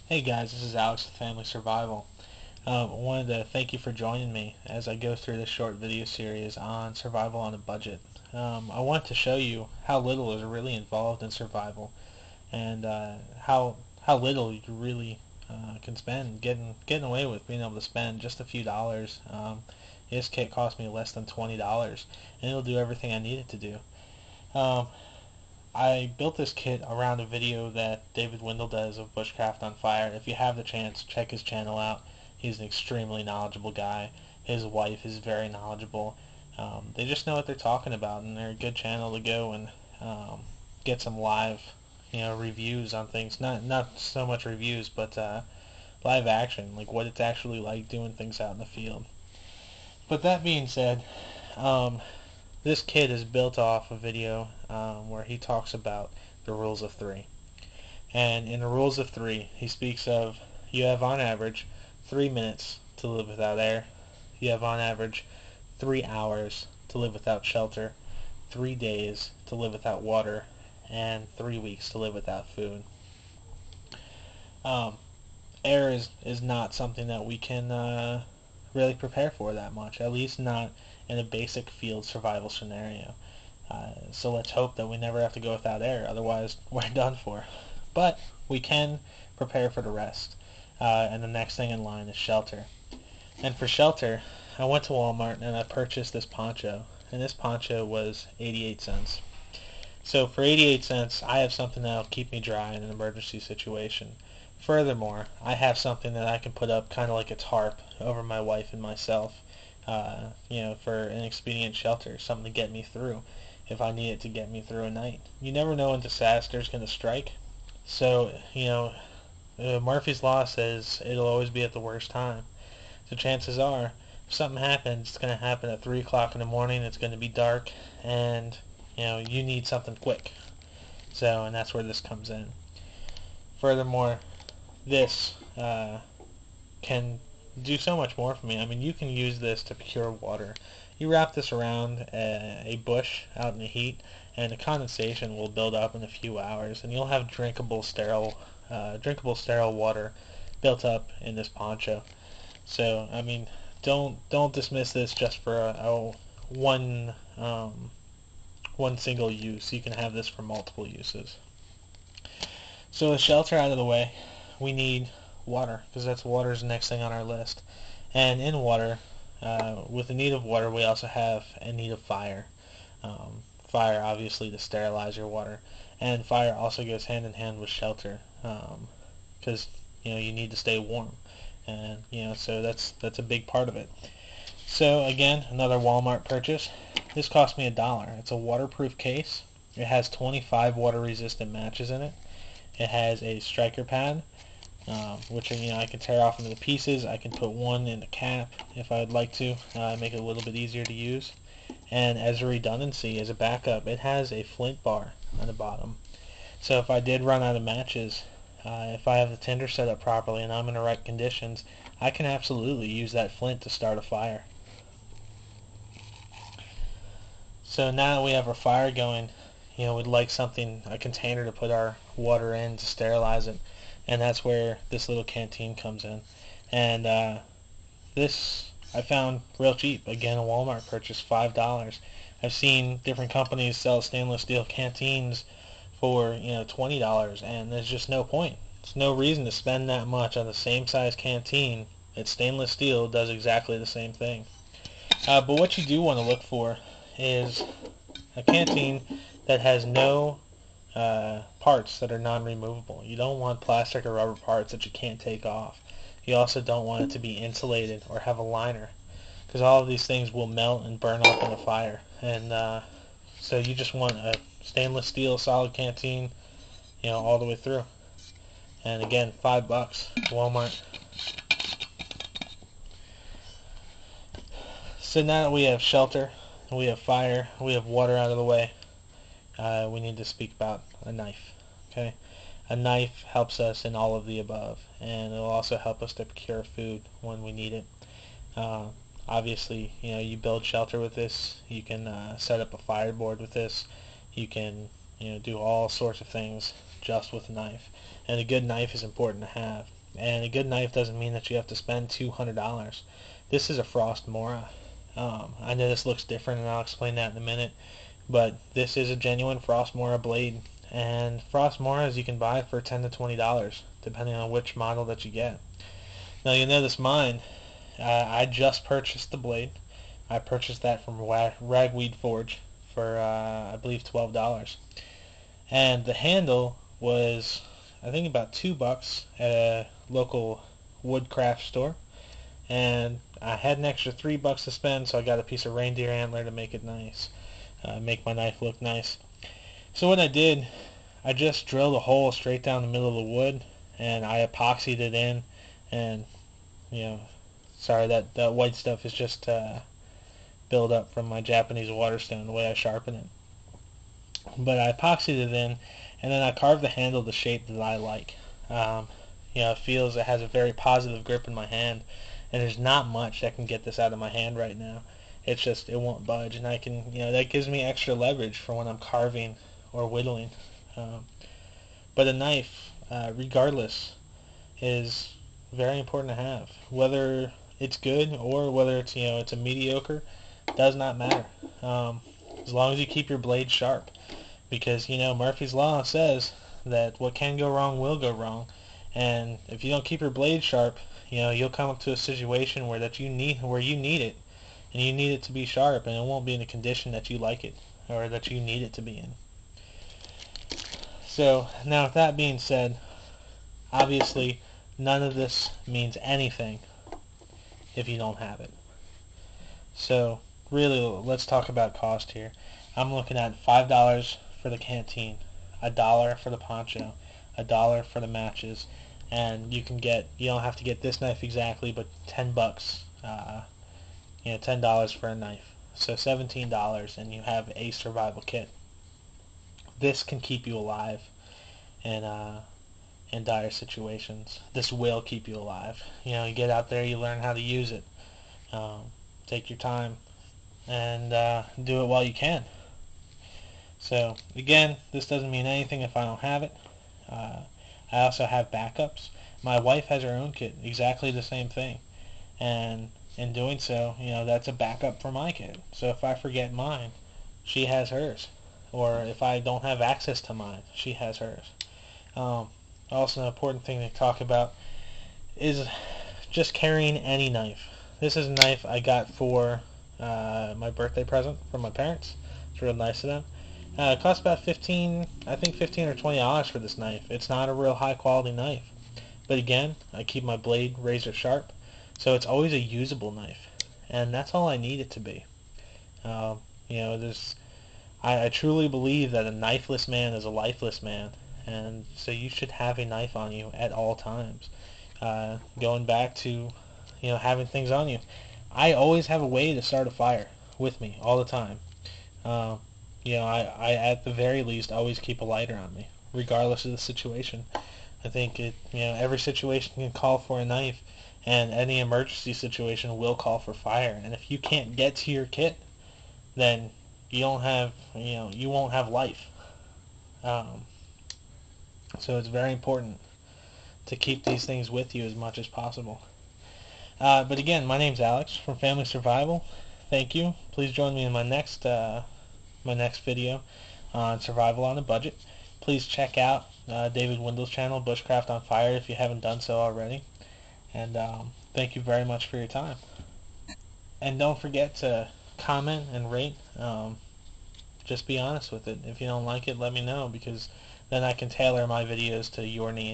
Hey guys, this is Alex with Family Survival. I wanted to thank you for joining me as I go through this short video series on survival on a budget. I want to show you how little is really involved in survival and how little you really can spend getting away with being able to spend just a few dollars. This kit cost me less than $20 and it'll do everything I need it to do. Um, I built this kit around a video that David Windle does of Bushcraft on Fire. If you have the chance, check his channel out. He's an extremely knowledgeable guy. His wife is very knowledgeable. They just know what they're talking about, and they're a good channel to go and get some live, reviews on things. Not so much reviews, but live action, like what it's actually like doing things out in the field. But that being said, um, this kit is built off a video where he talks about the rules of three. And in the rules of three, he speaks of you have on average 3 minutes to live without air. You have on average 3 hours to live without shelter, 3 days to live without water, and 3 weeks to live without food. Um, Air is not something that we can really prepare for that much, at least not in a basic field survival scenario. So let's hope that we never have to go without air, otherwise we're done for. But we can prepare for the rest. And the next thing in line is shelter. And for shelter, I went to Walmart and I purchased this poncho. And this poncho was 88 cents. So for 88 cents, I have something that'll keep me dry in an emergency situation. Furthermore, I have something that I can put up kind of like a tarp over my wife and myself, for an expedient shelter, something to get me through if I need it to get me through a night. You never know when disaster is going to strike. So, Murphy's Law says it'll always be at the worst time. So chances are, if something happens, it's going to happen at 3 o'clock in the morning, it's going to be dark, and, you need something quick. So, and that's where this comes in. Furthermore, this can do so much more for me. I mean, you can use this to procure water. You wrap this around a bush out in the heat, and the condensation will build up in a few hours, and you'll have drinkable, sterile water built up in this poncho. So, I mean, don't dismiss this just for one single use. You can have this for multiple uses. So, with shelter out of the way, we need water, because water's the next thing on our list. And in water, with the need of water, we also have a need of fire. Fire, obviously, to sterilize your water, and fire also goes hand in hand with shelter, because you need to stay warm, and so that's a big part of it. So again, another Walmart purchase. This cost me $1. It's a waterproof case. It has 25 water-resistant matches in it. It has a striker pad, which I can tear off into the pieces. I can put one in the cap if I would like to, make it a little bit easier to use. And as a redundancy, as a backup, it has a flint bar on the bottom. So if I did run out of matches, if I have the tinder set up properly and I'm in the right conditions, I can absolutely use that flint to start a fire. So now that we have our fire going, we'd like a container to put our water in to sterilize it. And that's where this little canteen comes in. And this I found real cheap. Again, a Walmart purchase, $5. I've seen different companies sell stainless steel canteens for $20, and there's just no point. There's no reason to spend that much on the same size canteen. It's stainless steel, does exactly the same thing. But what you do want to look for is a canteen that has no parts that are non-removable. You don't want plastic or rubber parts that you can't take off. You also don't want it to be insulated or have a liner, because all of these things will melt and burn up in a fire. And so you just want a stainless steel solid canteen, all the way through. And again, $5, Walmart. So now that we have shelter, we have fire, we have water out of the way, we need to speak about a knife. Okay, a knife helps us in all of the above, and it will also help us to procure food when we need it. Obviously, you build shelter with this. You can set up a fireboard with this. You can, do all sorts of things just with a knife. And a good knife is important to have. And a good knife doesn't mean that you have to spend $200. This is a Frost Mora. I know this looks different, and I'll explain that in a minute, but this is a genuine Frost Mora blade. And Frost Moras you can buy for $10 to $20, depending on which model that you get. Now you'll notice mine, I just purchased the blade. I purchased that from Ragweed Forge for, I believe, $12. And the handle was, I think, about $2 at a local woodcraft store. And I had an extra $3 to spend, so I got a piece of reindeer antler to make it nice, make my knife look nice. So what I did, I just drilled a hole straight down the middle of the wood, and I epoxied it in. And sorry, that white stuff is just build up from my Japanese waterstone, the way I sharpen it. But I epoxied it in, and then I carved the handle the shape that I like. It feels it has a very positive grip in my hand, and there's not much that can get this out of my hand right now. It's just, it won't budge, and I can, that gives me extra leverage for when I'm carving or whittling. But a knife, regardless, is very important to have. Whether it's good or whether it's, it's a mediocre, does not matter. As long as you keep your blade sharp. Because, Murphy's Law says that what can go wrong will go wrong. And if you don't keep your blade sharp, you'll come up to a situation where you need it, and you need it to be sharp, and it won't be in the condition that you like it or that you need it to be in. So now, with that being said, obviously none of this means anything if you don't have it. So really, let's talk about cost here. I'm looking at $5 for the canteen, $1 for the poncho, $1 for the matches, and you don't have to get this knife exactly, but $10, $10 for a knife. So $17, and you have a survival kit. This can keep you alive in dire situations. This will keep you alive. You get out there, you learn how to use it. Take your time and do it while you can. So again, this doesn't mean anything if I don't have it. I also have backups. My wife has her own kit, exactly the same thing, and in doing so, that's a backup for my kit. So if I forget mine, she has hers, or if I don't have access to mine, she has hers. Also, an important thing to talk about is just carrying any knife. This is a knife I got for my birthday present from my parents. It's real nice of them. It cost about $15 or $20 for this knife. It's not a real high quality knife. But again, I keep my blade razor sharp, so it's always a usable knife. And that's all I need it to be. I truly believe that a knifeless man is a lifeless man. And so you should have a knife on you at all times. Going back to, having things on you. I always have a way to start a fire with me all the time. I at the very least always keep a lighter on me, regardless of the situation. I think every situation can call for a knife, and any emergency situation will call for fire. And if you can't get to your kit, then you won't have life. So it's very important to keep these things with you as much as possible. But again, my name's Alex from Family Survival. Thank you. Please join me in my next video on survival on a budget. Please check out David Windle's channel, Bushcraft on Fire, if you haven't done so already. And thank you very much for your time. And don't forget to comment and rate. Just be honest with it. If you don't like it, let me know, because then I can tailor my videos to your needs.